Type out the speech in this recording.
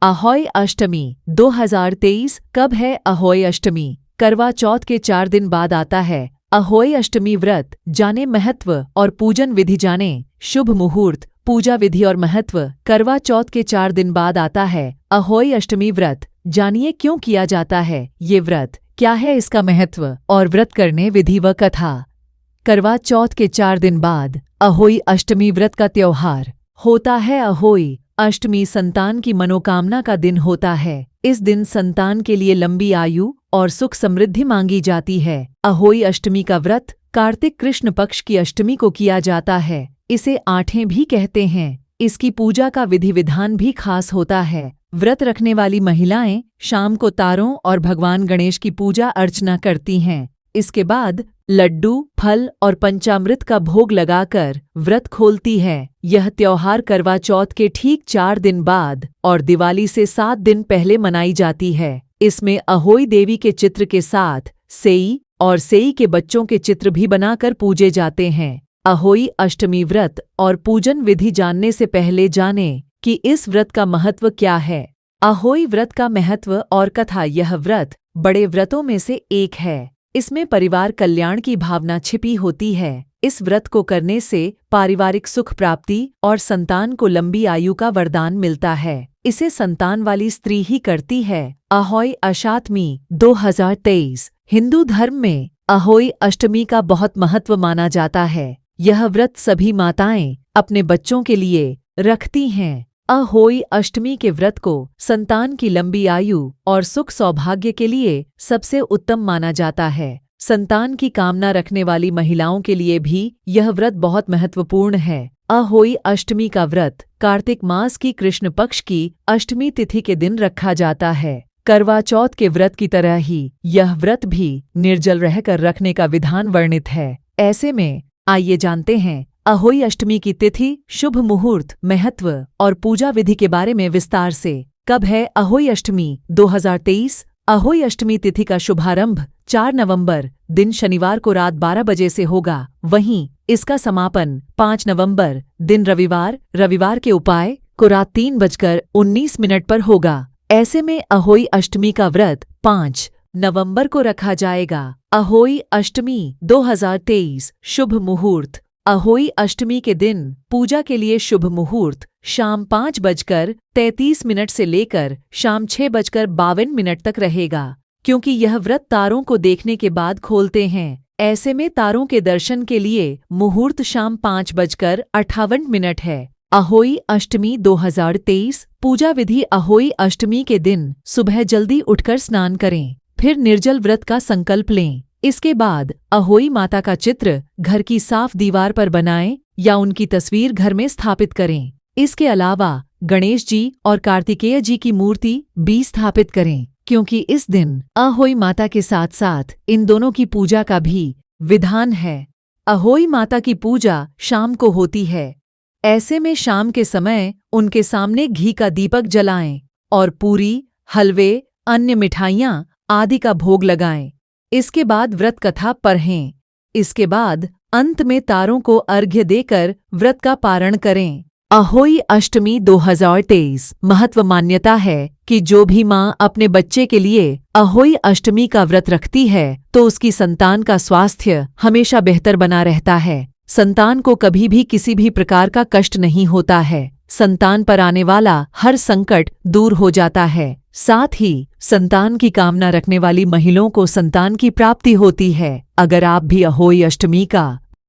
अहोई अष्टमी 2023 कब है अहोई अष्टमी? करवा चौथ के 4 दिन बाद आता है अहोई अष्टमी व्रत। जाने महत्व और पूजन विधि। जाने शुभ मुहूर्त, पूजा विधि और महत्व। करवा चौथ के 4 दिन बाद आता है अहोई अष्टमी व्रत। जानिए क्यों किया जाता है ये व्रत, क्या है इसका महत्व और व्रत करने विधि व कथा। करवा चौथ के 4 दिन बाद अहोई अष्टमी व्रत का त्योहार होता है। अहोई अष्टमी संतान की मनोकामना का दिन होता है। इस दिन संतान के लिए लंबी आयु और सुख समृद्धि मांगी जाती है। अहोई अष्टमी का व्रत कार्तिक कृष्ण पक्ष की अष्टमी को किया जाता है। इसे आठें भी कहते हैं। इसकी पूजा का विधि विधान भी खास होता है। व्रत रखने वाली महिलाएं शाम को तारों और भगवान गणेश की पूजा अर्चना करती हैं। इसके बाद लड्डू, फल और पंचामृत का भोग लगाकर व्रत खोलती है। यह त्योहार करवा चौथ के ठीक 4 दिन बाद और दिवाली से 7 दिन पहले मनाई जाती है। इसमें अहोई देवी के चित्र के साथ सेई और सेई के बच्चों के चित्र भी बनाकर पूजे जाते हैं। अहोई अष्टमी व्रत और पूजन विधि जानने से पहले जाने कि इस व्रत का महत्व क्या है। अहोई व्रत का महत्व और कथा। यह व्रत बड़े व्रतों में से एक है। इसमें परिवार कल्याण की भावना छिपी होती है। इस व्रत को करने से पारिवारिक सुख प्राप्ति और संतान को लंबी आयु का वरदान मिलता है। इसे संतान वाली स्त्री ही करती है। अहोई अष्टमी 2023 हिंदू धर्म में अहोई अष्टमी का बहुत महत्व माना जाता है। यह व्रत सभी माताएं अपने बच्चों के लिए रखती हैं। अहोई अष्टमी के व्रत को संतान की लंबी आयु और सुख सौभाग्य के लिए सबसे उत्तम माना जाता है। संतान की कामना रखने वाली महिलाओं के लिए भी यह व्रत बहुत महत्वपूर्ण है। अहोई अष्टमी का व्रत कार्तिक मास की कृष्ण पक्ष की अष्टमी तिथि के दिन रखा जाता है। करवा चौथ के व्रत की तरह ही यह व्रत भी निर्जल रहकर रखने का विधान वर्णित है। ऐसे में आइए जानते हैं अहोई अष्टमी की तिथि, शुभ मुहूर्त, महत्व और पूजा विधि के बारे में विस्तार से। कब है अहोई अष्टमी 2023? अहोई अष्टमी तिथि का शुभारंभ 4 नवंबर दिन शनिवार को रात 12 बजे से होगा। वहीं इसका समापन 5 नवंबर दिन रविवार के उपाय को रात 3:19 पर होगा। ऐसे में अहोई अष्टमी का व्रत 5 नवंबर को रखा जाएगा। अहोई अष्टमी 2023 शुभ मुहूर्त। अहोई अष्टमी के दिन पूजा के लिए शुभ मुहूर्त शाम 5:33 से लेकर शाम 6:52 तक रहेगा। क्योंकि यह व्रत तारों को देखने के बाद खोलते हैं, ऐसे में तारों के दर्शन के लिए मुहूर्त शाम 5:58 है। अहोई अष्टमी 2023 पूजा विधि। अहोई अष्टमी के दिन सुबह जल्दी उठकर स्नान करें, फिर निर्जल व्रत का संकल्प लें। इसके बाद अहोई माता का चित्र घर की साफ दीवार पर बनाएं या उनकी तस्वीर घर में स्थापित करें। इसके अलावा गणेश जी और कार्तिकेय जी की मूर्ति भी स्थापित करें, क्योंकि इस दिन अहोई माता के साथ साथ इन दोनों की पूजा का भी विधान है। अहोई माता की पूजा शाम को होती है। ऐसे में शाम के समय उनके सामने घी का दीपक जलाएं और पूरी, हलवे, अन्य मिठाइयाँ आदि का भोग लगाएं। इसके बाद व्रत कथा पढ़ें। इसके बाद अंत में तारों को अर्घ्य देकर व्रत का पारण करें। अहोई अष्टमी 2023 महत्व। मान्यता है कि जो भी माँ अपने बच्चे के लिए अहोई अष्टमी का व्रत रखती है तो उसकी संतान का स्वास्थ्य हमेशा बेहतर बना रहता है। संतान को कभी भी किसी भी प्रकार का कष्ट नहीं होता है। संतान पर आने वाला हर संकट दूर हो जाता है। साथ ही संतान की कामना रखने वाली महिलाओं को संतान की प्राप्ति होती है। अगर आप भी अहोई अष्टमी का